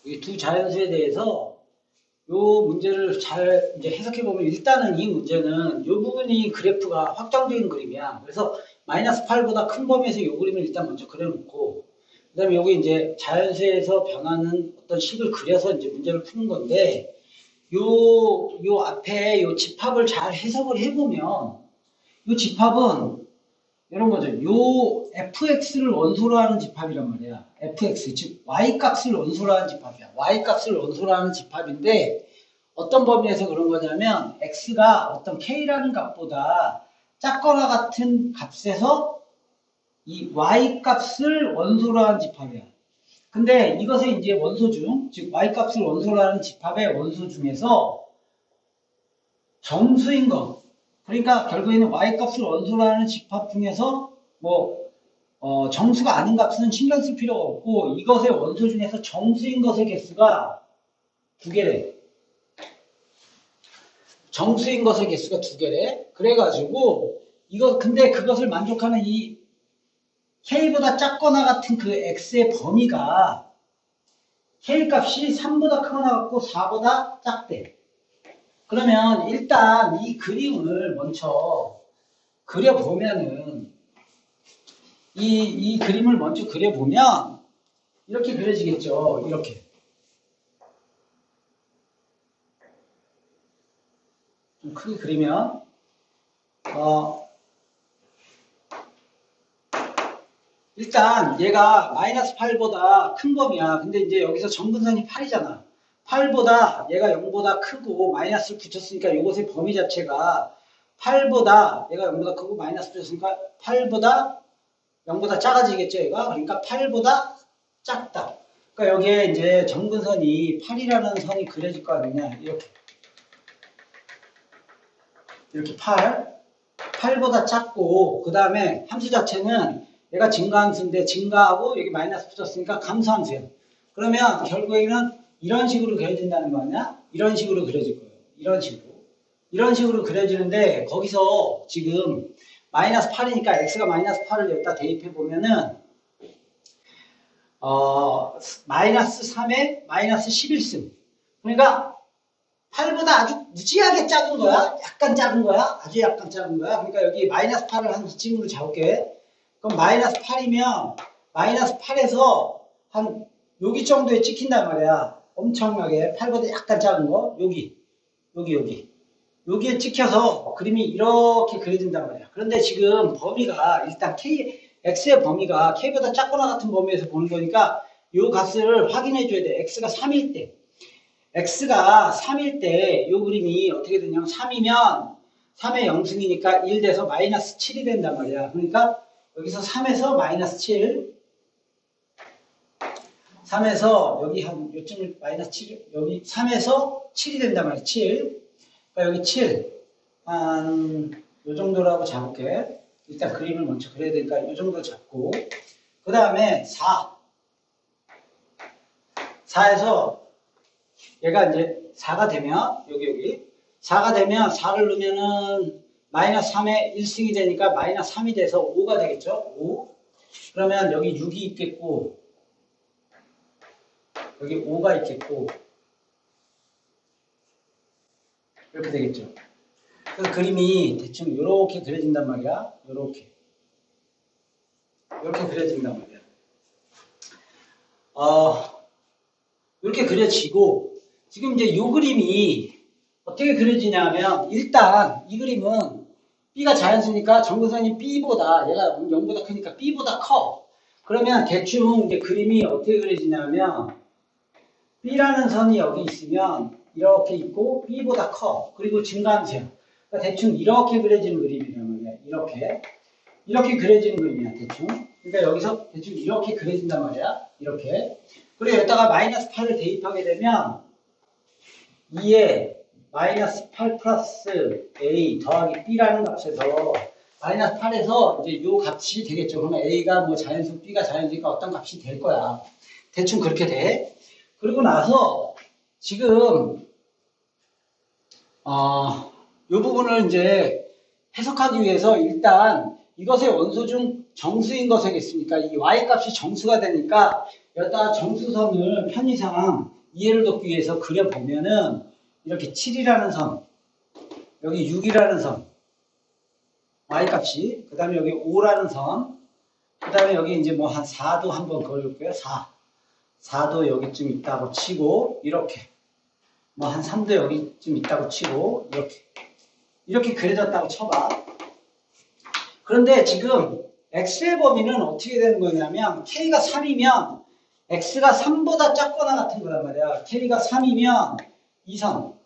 이 두 자연수에 대해서 요 문제를 잘 이제 해석해 보면 일단은 이 문제는 요 부분이 그래프가 확정적인 그림이야. 그래서 마이너스 8보다 큰 범위에서 요 그림을 일단 먼저 그려놓고 그다음에 여기 이제 자연수에서 변하는 어떤 식을 그려서 이제 문제를 푸는 건데 요 앞에 요 집합을 잘 해석을 해보면 요 집합은 이런 거죠. 요 fx를 원소로 하는 집합이란 말이야. fx, 즉 y값을 원소로 하는 집합이야. y값을 원소로 하는 집합인데 어떤 범위에서 그런 거냐면 x가 어떤 k라는 값보다 작거나 같은 값에서 이 y값을 원소로 하는 집합이야. 근데 이것의 이제 원소 중, 즉 y값을 원소로 하는 집합의 원소 중에서 정수인 것, 그러니까 결국에는 y값을 원소로 하는 집합 중에서 정수가 아닌 값은 신경 쓸 필요가 없고 이것의 원소 중에서 정수인 것의 개수가 두 개래. 정수인 것의 개수가 두 개래. 그래가지고 근데 그것을 만족하는 이 k보다 작거나 같은 그 x의 범위가 k값이 3보다 크거나 같고 4보다 작대. 그러면 일단 이 그림을 먼저 그려보면은 이 그림을 먼저 그려보면 이렇게 그려지겠죠. 이렇게. 좀 크게 그리면 일단 얘가 마이너스 8보다 큰 범위야. 근데 이제 여기서 점근선이 8이잖아. 8보다 얘가 0보다 크고 마이너스를 붙였으니까 이것의 범위 자체가 8보다 얘가 0보다 크고 마이너스 붙였으니까 8보다 0보다 작아지겠죠, 얘가. 그러니까 8보다 작다. 그러니까 여기에 이제 점근선이 8이라는 선이 그려질 거 아니냐. 이렇게 8보다 작고 그 다음에 함수 자체는 얘가 증가함수인데 증가하고 여기 마이너스 붙였으니까 감소함수예요. 그러면 결국에는 이런 식으로 그려진다는 거 아니야? 이런 식으로 그려질 거예요. 이런 식으로 그려지는데 거기서 지금 마이너스 8이니까 x가 마이너스 8을 여기다 대입해 보면은 마이너스 3에 마이너스 11승. 그러니까 8보다 아주 무지하게 작은 거야. 약간 작은 거야. 아주 약간 작은 거야. 그러니까 여기 마이너스 8을 한 이쯤으로 잡을게. 그럼 마이너스 8이면 마이너스 8에서 한 여기 정도에 찍힌단 말이야. 엄청나게 8보다 약간 작은 거. 여기에 찍혀서 그림이 이렇게 그려진단 말이야. 그런데 지금 범위가 일단 x의 범위가 k보다 작거나 같은 범위에서 보는 거니까 이 값을 확인해 줘야 돼. x가 3일 때. x가 3일 때 이 그림이 어떻게 되냐면 3이면 3의 0승이니까 1 돼서 마이너스 7이 된단 말이야. 그러니까 여기서 3에서 마이너스 7 3에서 여기 한 요쯤 마이너스 7 여기 3에서 7이 된단 말이야. 7 그러니까 여기 7 한 요 정도라고 잡을게. 일단 그림을 먼저 그려야 되니까 요 정도 잡고 그 다음에 4에서 얘가 이제 4가 되면 여기 4가 되면 4를 넣으면은 마이너스 3에 1승이 되니까 마이너스 3이 돼서 5가 되겠죠. 5. 그러면 여기 6이 있겠고 여기 5가 있겠고 이렇게 되겠죠. 그래서 그림이 대충 이렇게 그려진단 말이야. 이렇게 그려진단 말이야. 이렇게 그려지고 지금 이제 이 그림이 어떻게 그려지냐면 일단 이 그림은 B가 자연수니까 점근선이 B보다 얘가 0보다 크니까 B보다 커. 그러면 대충 이제 그림이 어떻게 그려지냐면 B라는 선이 여기 있으면 이렇게 있고 B보다 커. 그리고 증가함수야. 그러니까 대충 이렇게 그려지는 그림이란 말이야. 이렇게 그려지는 그림이야. 대충. 그러니까 여기서 대충 이렇게 그려진단 말이야. 이렇게. 그리고 여기다가 마이너스 8을 대입하게 되면 2에 마이너스 8 플러스 A 더하기 B라는 값에서 마이너스 8에서 이제 요 값이 되겠죠. 그러면 A가 뭐 자연수, B가 자연수니까 어떤 값이 될 거야. 대충 그렇게 돼. 그리고 나서 지금 요 부분을 이제 해석하기 위해서 일단 이것의 원소 중 정수인 것이겠습니까? 이 y 값이 정수가 되니까 여기다 정수선을 편의상 이해를 돕기 위해서 그려보면은 이렇게 7이라는 선, 여기 6이라는 선, y값이, 그 다음에 여기 5라는 선, 그 다음에 여기 이제 뭐 한 4도 한번 그려볼게요. 4도 여기쯤 있다고 치고, 이렇게. 뭐 한 3도 여기쯤 있다고 치고, 이렇게 그려졌다고 쳐봐. 그런데 지금 x의 범위는 어떻게 되는 거냐면, k가 3이면 x가 3보다 작거나 같은 거란 말이야. k가 3이면 이 선,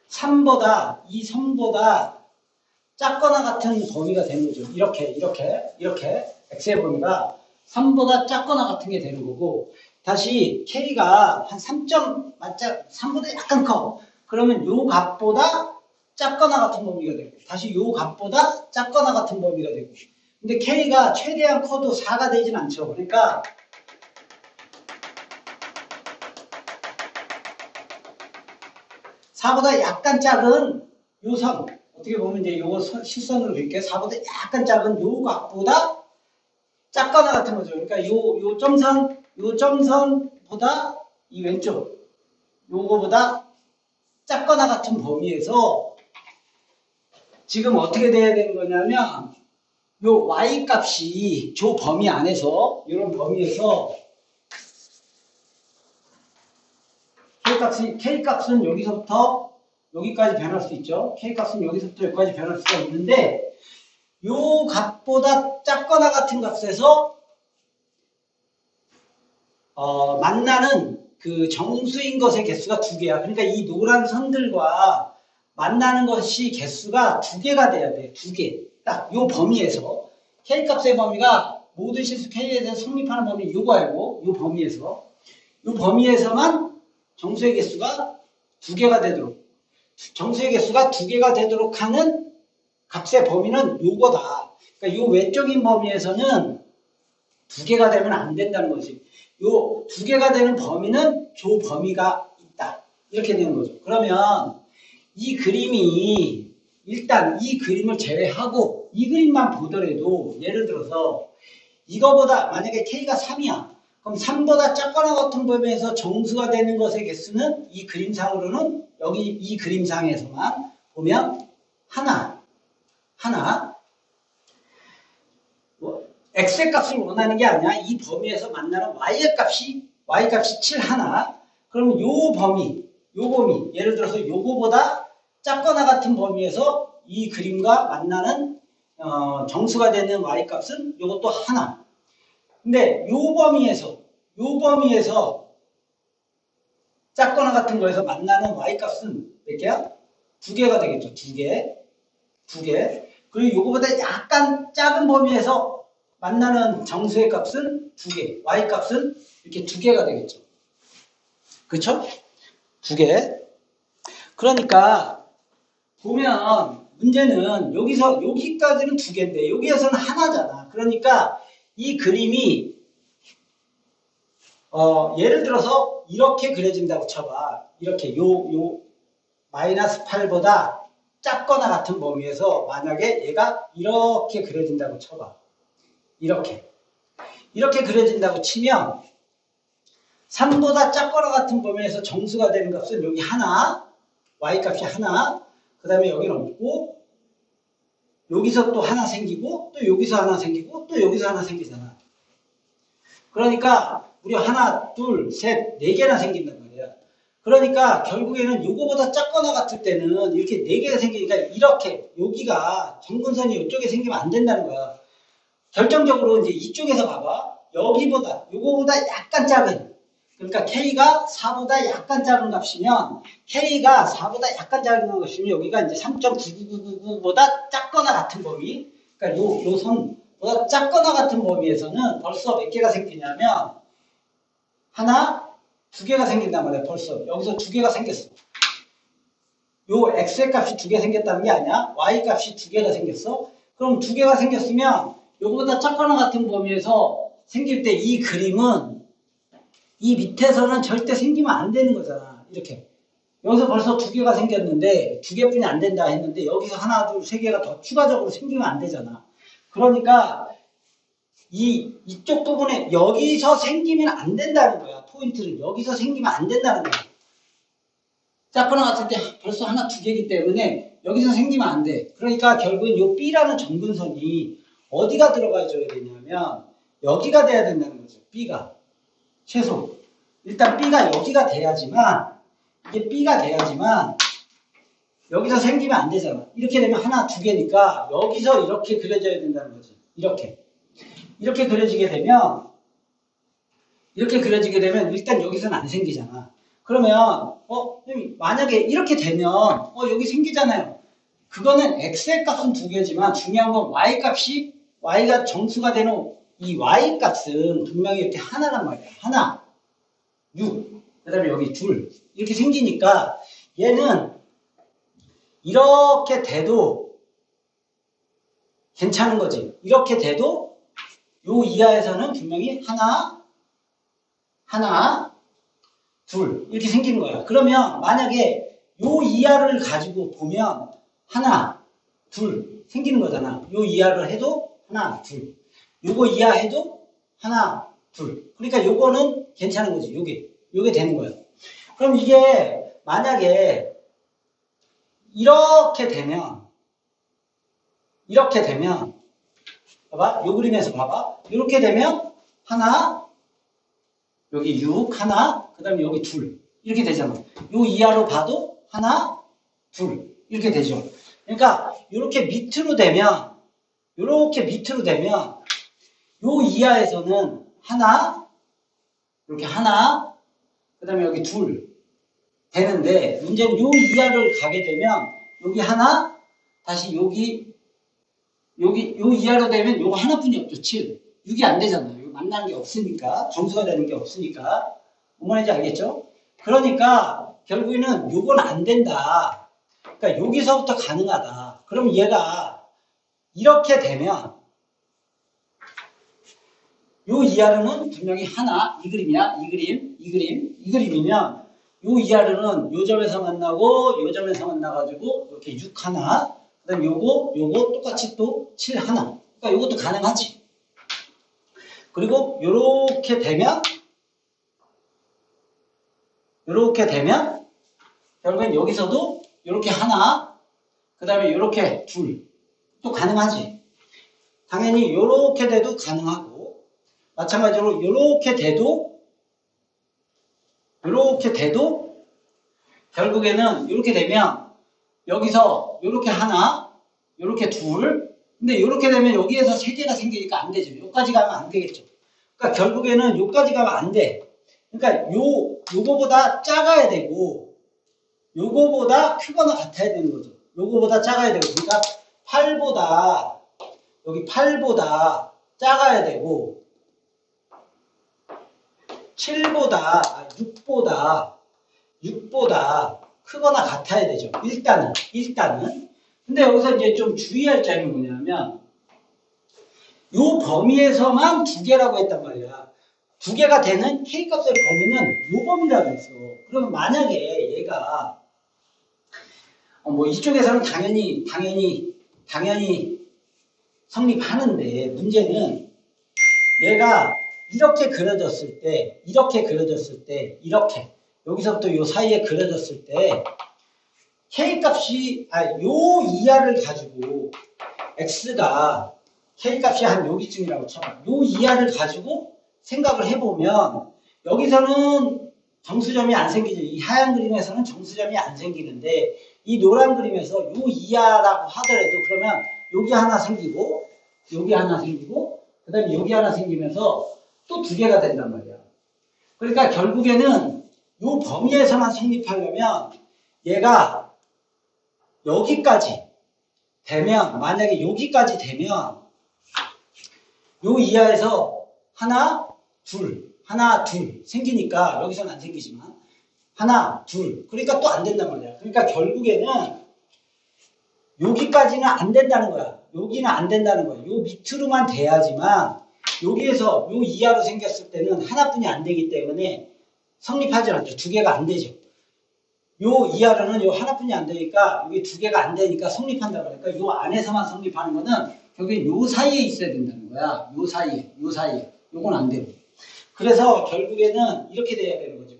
3보다, 이 선보다 작거나 같은 범위가 되는 거죠. 이렇게 x의 범위가 3보다 작거나 같은 게 되는 거고, 다시 k가 한 3보다 약간 커. 그러면 요 값보다 작거나 같은 범위가 되고, 다시 요 값보다 작거나 같은 범위가 되고. 근데 k가 최대한 커도 4가 되진 않죠. 그러니까 4보다 약간 작은 요 선, 어떻게 보면 이제 요거 실선으로 그릴게요. 4보다 약간 작은 요 값보다 작거나 같은 거죠. 그러니까 요 점선보다 이 왼쪽 요거보다 작거나 같은 범위에서 지금 어떻게 돼야 되는 거냐면 요 y 값이 저 범위 안에서 이런 범위에서 K값은 여기서부터 여기까지 변할 수 있죠. K값은 여기서부터 여기까지 변할 수가 있는데 요 값보다 작거나 같은 값에서 만나는 그 정수인 것의 개수가 2개야. 그러니까 이 노란 선들과 만나는 것이 개수가 2개가 돼야 돼. 2개. 딱 요 범위에서 K값의 범위가 모든 실수 K에 대해서 성립하는 범위 요거이고 요 범위에서만 정수의 개수가 2개가 되도록, 정수의 개수가 2개가 되도록 하는 값의 범위는 요거다. 그러니까 요 외적인 범위에서는 2개가 되면 안 된다는 거지. 요 2개가 되는 범위는 저 범위가 있다. 이렇게 되는 거죠. 그러면 이 그림이 일단 이 그림을 제외하고 이 그림만 보더라도 예를 들어서 이거보다 만약에 K가 3이야. 그럼 3보다 작거나 같은 범위에서 정수가 되는 것의 개수는 이 그림상으로는 여기 이 그림상에서만 보면 하나. x의 값을 원하는 게 아니야. 이 범위에서 만나는 y의 y값이 7 하나. 그러면 요 범위, 예를 들어서 요거보다 작거나 같은 범위에서 이 그림과 만나는 정수가 되는 y값은 요것도 하나. 근데 요 범위에서 작거나 같은 거에서 만나는 y값은 몇 개야? 2개가 되겠죠. 2개. 그리고 요거보다 약간 작은 범위에서 만나는 정수의 값은 2개. y값은 이렇게 2개가 되겠죠. 그렇죠? 2개. 그러니까 보면 문제는 여기까지는 2개인데 여기에서는 하나잖아. 그러니까 이 그림이 예를 들어서 이렇게 그려진다고 쳐봐. 이렇게 마이너스 8보다 작거나 같은 범위에서 만약에 얘가 이렇게 그려진다고 쳐봐. 이렇게 그려진다고 치면 3보다 작거나 같은 범위에서 정수가 되는 값은 여기 하나, y값이 하나, 그 다음에 여기는 없고 여기서 또 하나 생기고 또 여기서 하나 생기고 또 여기서 하나 생기잖아. 그러니까 우리 하나, 둘, 셋, 4개나 생긴단 말이야. 그러니까 결국에는 요거보다 작거나 같을 때는 이렇게 4개가 생기니까 이렇게 여기가 정근선이 이쪽에 생기면 안 된다는 거야. 결정적으로 이제 이쪽에서 봐봐. 요거보다 약간 작은, 그러니까 K가 4보다 약간 작은 값이면 여기가 이제 3.9999보다 작거나 같은 범위, 그러니까 요 선보다 작거나 같은 범위에서는 벌써 몇 개가 생기냐면 하나, 2개가 생긴단 말이야. 벌써 여기서 2개가 생겼어. 요 x의 값이 2개 생겼다는 게 아니야. y 값이 2개가 생겼어. 그럼 2개가 생겼으면 요거보다 작거나 같은 범위에서 생길 때 이 그림은 이 밑에서는 절대 생기면 안 되는 거잖아. 이렇게. 여기서 벌써 2개가 생겼는데 2개뿐이 안 된다 했는데 여기서 하나, 둘, 3개가 더 추가적으로 생기면 안 되잖아. 그러니까 이쪽 부분에 여기서 생기면 안 된다는 거야. 포인트는 여기서 생기면 안 된다는 거야. 짝거나 같을 때 벌써 하나 두 개이기 때문에 여기서 생기면 안 돼. 그러니까 결국은 이 B라는 점근선이 어디가 들어가줘야 되냐면 여기가 돼야 된다는 거죠. B가. 최소. 일단 B가 여기가 돼야지만 이게 B가 돼야지만 여기서 생기면 안 되잖아. 이렇게 되면 하나 두 개니까 여기서 이렇게 그려져야 된다는 거지. 이렇게 그려지게 되면 일단 여기서는 안 생기잖아. 그러면 만약에 이렇게 되면 여기 생기잖아요. 그거는 x의 값은 두 개지만 중요한 건 y가 정수가 되는 이 y 값은 분명히 이렇게 하나란 말이야. 하나, 6, 그 다음에 여기 둘 이렇게 생기니까 얘는 이렇게 돼도 괜찮은 거지. 이렇게 돼도 요 이하에서는 분명히 하나, 둘 이렇게 생기는 거야. 그러면 만약에 요 이하를 가지고 보면 하나, 둘 생기는 거잖아. 요 이하를 해도 하나, 둘. 요거 이하 해도 하나, 둘. 그러니까 요거는 괜찮은 거지. 요게 되는 거야. 그럼 이게 만약에 이렇게 되면 봐봐. 요 그림에서 봐봐. 이렇게 되면 하나, 여기 6 하나, 그 다음에 여기 둘 이렇게 되잖아. 요 이하로 봐도 하나, 둘 이렇게 되죠. 그러니까 이렇게 밑으로 되면 요 이하에서는 하나, 이렇게 하나, 그 다음에 여기 둘 되는데 문제는 요 이하를 가게 되면 여기 하나, 다시 요 이하로 되면 요거 하나뿐이 없죠. 7. 6이 안 되잖아요. 만나는 게 없으니까. 정수가 되는 게 없으니까. 뭔 말인지 알겠죠? 그러니까 결국에는 요건 안 된다. 그러니까 여기서부터 가능하다. 그럼 얘가 이렇게 되면 요 이하로는 분명히 하나, 이 그림이야. 이 그림이면 요 이하로는 요 점에서 만나고 요 점에서 만나가지고 이렇게 6 하나, 그 다음에 요거 똑같이 또 7 하나. 그러니까 요것도 가능하지. 그리고 요렇게 되면 결국엔 여기서도 요렇게 하나, 그 다음에 요렇게 둘 또 가능하지. 당연히 요렇게 돼도 가능하고 마찬가지로 요렇게 돼도 결국에는 요렇게 되면 여기서 요렇게 하나, 요렇게 둘. 근데 요렇게 되면 여기에서 세 개가 생기니까 안 되죠. 요까지 가면 안 되겠죠. 그러니까 결국에는 요까지 가면 안 돼. 그러니까 요거보다 작아야 되고 요거보다 크거나 같아야 되는 거죠. 요거보다 작아야 되고 그러니까 8보다 작아야 되고 6보다 크거나 같아야 되죠. 일단은. 근데 여기서 이제 좀 주의할 점이 뭐냐면 요 범위에서만 두 개라고 했단 말이야. 두 개가 되는 K값의 범위는 요 범위라고 했어. 그러면 만약에 얘가 뭐 이쪽에서는 당연히 성립하는데 문제는 얘가 이렇게 그려졌을 때 이렇게 여기서부터 요 사이에 그려졌을 때 K값이 요 이하를 가지고 X가 K값이 한 여기쯤이라고 쳐. 요 이하를 가지고 생각을 해보면 여기서는 정수점이 안 생기죠. 이 하얀 그림에서는 정수점이 안 생기는데 이 노란 그림에서 요 이하라고 하더라도 그러면 여기 하나 생기고 그 다음에 여기 하나 생기면서 또 두 개가 된단 말이야. 그러니까 결국에는 요 범위에서만 성립하려면 얘가 여기까지 되면 만약에 여기까지 되면 요 이하에서 하나, 둘 생기니까 여기서는 안 생기지만 하나, 둘 그러니까 또 안 된단 말이야. 그러니까 결국에는 여기까지는 안 된다는 거야. 여기는 안 된다는 거야. 요 밑으로만 돼야지만 여기에서 요 이하로 생겼을 때는 하나뿐이 안 되기 때문에 성립하지 않죠. 두 개가 안 되죠. 요 이하로는 요 하나뿐이 안 되니까 여기 두 개가 안 되니까 성립한단 말이야. 그러니까 요 안에서만 성립하는 거는 결국엔 요 사이에 있어야 된다는 거야. 요 사이에. 요건 안 되고. 그래서 결국에는 이렇게 돼야 되는 거지.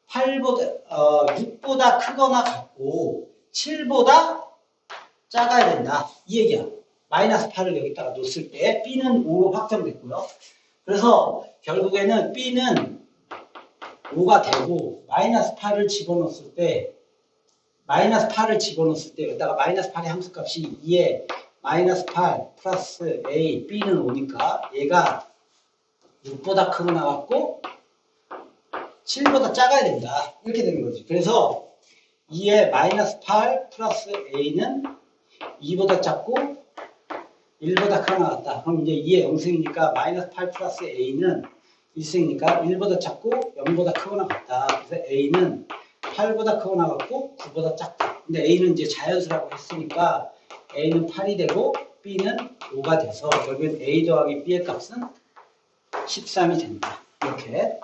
6보다 크거나 같고 7보다 작아야 된다. 이 얘기야. 마이너스 8을 여기다가 놓았을 때 B는 5로 확정됐고요. 그래서 결국에는 B는 5가 되고 마이너스 8을 집어넣었을 때 여기다가 마이너스 8의 함수값이 2에 마이너스 8 플러스 A B는 5니까 얘가 6보다 크고 나갔고 7보다 작아야 된다. 이렇게 되는 거지. 그래서 2에 마이너스 8 플러스 A는 2보다 작고 1보다 크고 나갔다. 그럼 이제 2의 0승이니까 마이너스 8 플러스 A는 1승이니까 1보다 작고 0보다 크고 나갔다. 그래서 A는 8보다 크고 나갔고 9보다 작다. 근데 A는 이제 자연수라고 했으니까 A는 8이 되고 B는 5가 돼서 결국엔 A 더하기 B의 값은 13이 된다. 이렇게.